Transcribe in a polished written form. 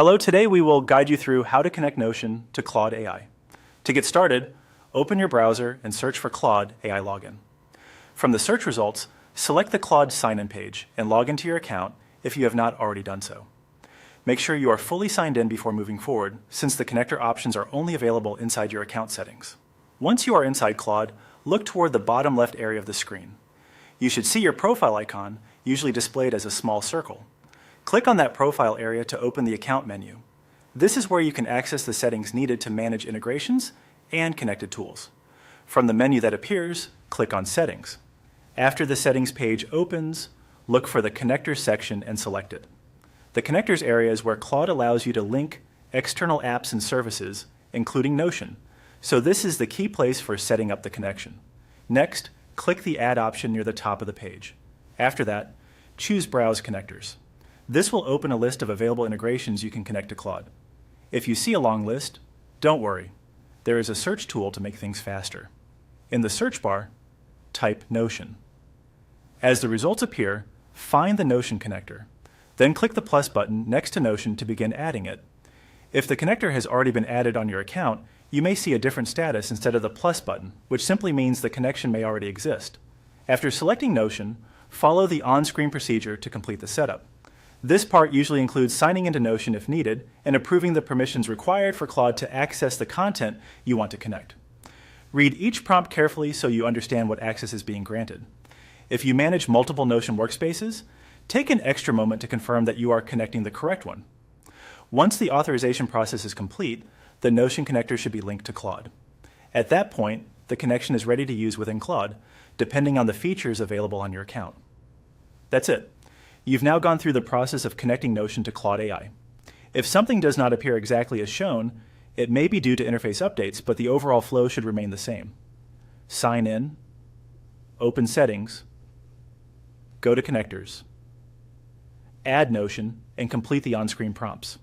Hello, today we will guide you through how to connect Notion to Claude AI. To get started, open your browser and search for Claude AI Login. From the search results, select the Claude sign-in page and log into your account if you have not already done so. Make sure you are fully signed in before moving forward, since the connector options are only available inside your account settings. Once you are inside Claude, look toward the bottom left area of the screen. You should see your profile icon, usually displayed as a small circle. Click on that profile area to open the account menu. This is where you can access the settings needed to manage integrations and connected tools. From the menu that appears, click on Settings. After the Settings page opens, look for the Connectors section and select it. The Connectors area is where Claude allows you to link external apps and services, including Notion, so this is the key place for setting up the connection. Next, click the Add option near the top of the page. After that, choose Browse Connectors. This will open a list of available integrations you can connect to Claude. If you see a long list, don't worry. There is a search tool to make things faster. In the search bar, type Notion. As the results appear, find the Notion connector. Then click the plus button next to Notion to begin adding it. If the connector has already been added on your account, you may see a different status instead of the plus button, which simply means the connection may already exist. After selecting Notion, follow the on-screen procedure to complete the setup. This part usually includes signing into Notion if needed and approving the permissions required for Claude to access the content you want to connect. Read each prompt carefully so you understand what access is being granted. If you manage multiple Notion workspaces, take an extra moment to confirm that you are connecting the correct one. Once the authorization process is complete, the Notion connector should be linked to Claude. At that point, the connection is ready to use within Claude, depending on the features available on your account. That's it. You've now gone through the process of connecting Notion to Claude AI. If something does not appear exactly as shown, it may be due to interface updates, but the overall flow should remain the same. Sign in, open Settings, go to Connectors, add Notion, and complete the on-screen prompts.